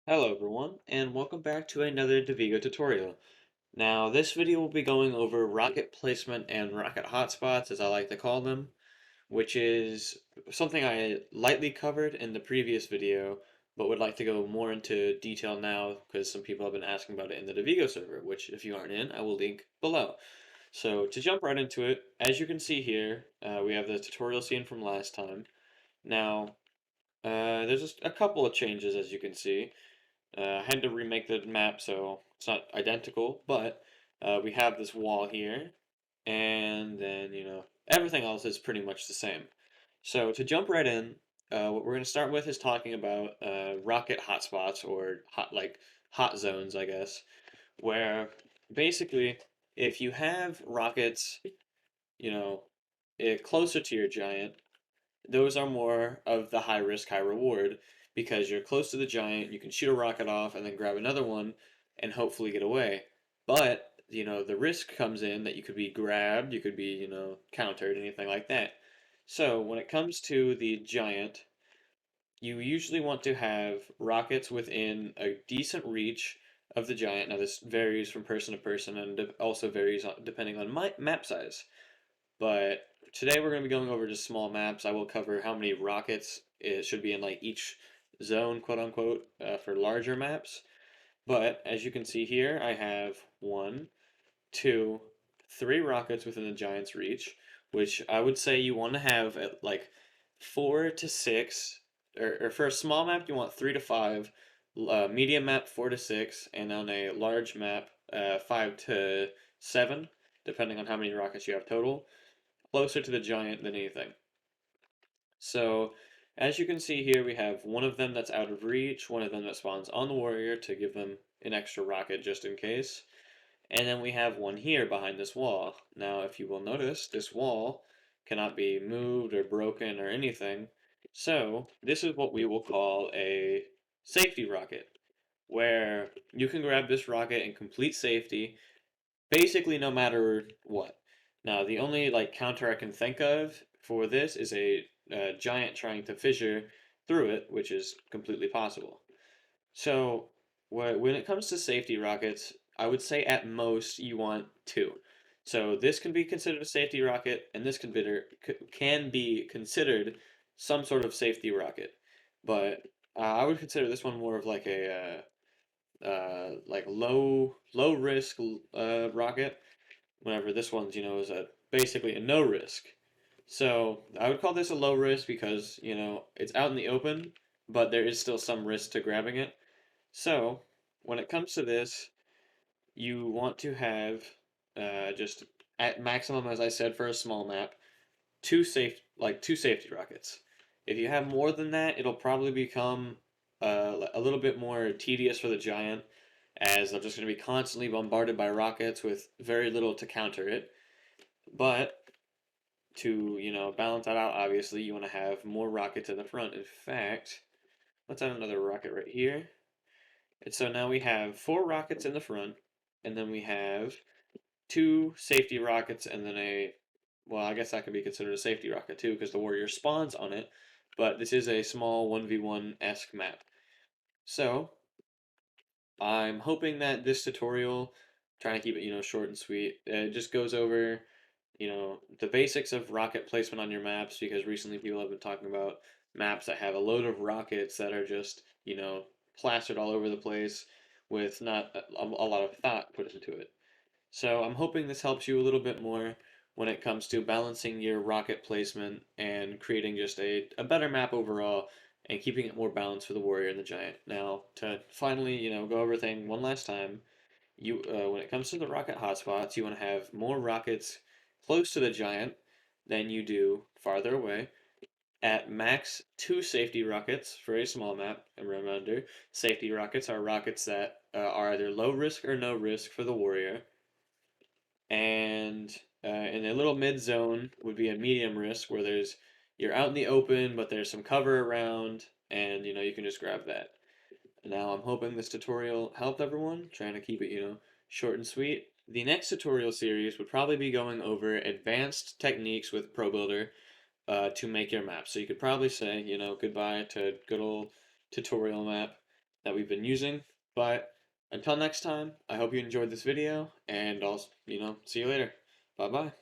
Hello everyone, and welcome back to another Davigo tutorial. Now, this video will be going over rocket placement and rocket hotspots, as I like to call them, which is something I lightly covered in the previous video, but would like to go more into detail now because some people have been asking about it in the Davigo server, which if you aren't in, I will link below. So to jump right into it, as you can see here, we have the tutorial scene from last time. Now, there's just a couple of changes as you can see. I had to remake the map, so it's not identical, but we have this wall here, and then, everything else is pretty much the same. So to jump right in, what we're going to start with is talking about rocket hotspots, or hot zones, I guess, where basically if you have rockets, you know, closer to your giant, those are more of the high risk, high reward because you're close to the giant, you can shoot a rocket off and then grab another one and hopefully get away. But, the risk comes in that you could be grabbed, you could be, countered, anything like that. So, when it comes to the giant, you usually want to have rockets within a decent reach of the giant. Now, this varies from person to person and also varies depending on map size. But today we're going to be going over just small maps. I will cover how many rockets it should be in like each zone, quote unquote, for larger maps. But as you can see here, I have one, two, three rockets within the giant's reach, which I would say you want to have at like 4 to 6, or for a small map you want 3 to 5, medium map 4 to 6, and on a large map 5 to 7, depending on how many rockets you have total, closer to the giant than anything. So, as you can see here, we have one of them that's out of reach, one of them that spawns on the warrior to give them an extra rocket just in case, and then we have one here behind this wall. Now, if you will notice, this wall cannot be moved or broken or anything, so this is what we will call a safety rocket, where you can grab this rocket in complete safety basically no matter what. Now, the only like counter I can think of for this is a giant trying to fissure through it, which is completely possible. So, when it comes to safety rockets, I would say at most you want two. So this can be considered a safety rocket, and this can be considered some sort of safety rocket. But I would consider this one more of like a like low risk rocket. Whenever this one's is a basically a no risk. So I would call this a low risk because it's out in the open, but there is still some risk to grabbing it. So when it comes to this, you want to have just at maximum, as I said, for a small map, two safety rockets. If you have more than that, it'll probably become a little bit more tedious for the giant, as they're just going to be constantly bombarded by rockets with very little to counter it. But to balance that out, obviously you want to have more rockets in the front. In fact, let's add another rocket right here. And so now we have 4 rockets in the front, and then we have 2 safety rockets, and then well, I guess that could be considered a safety rocket too, because the warrior spawns on it. But this is a small 1v1-esque map. So I'm hoping that this tutorial, trying to keep it, short and sweet, just goes over, the basics of rocket placement on your maps, because recently people have been talking about maps that have a load of rockets that are just, plastered all over the place with not a lot of thought put into it. So I'm hoping this helps you a little bit more when it comes to balancing your rocket placement and creating just a better map overall and keeping it more balanced for the warrior and the giant. Now, to finally, go over everything one last time, when it comes to the rocket hotspots, you want to have more rockets close to the giant than you do farther away. At max, 2 safety rockets for a small map. And remember, safety rockets are rockets that are either low risk or no risk for the warrior. And in a little mid zone would be a medium risk where you're out in the open, but there's some cover around, and you can just grab that. Now I'm hoping this tutorial helped everyone, trying to keep it, short and sweet. The next tutorial series would probably be going over advanced techniques with ProBuilder to make your map. So you could probably say, goodbye to good old tutorial map that we've been using. But until next time, I hope you enjoyed this video, and I'll, see you later. Bye bye.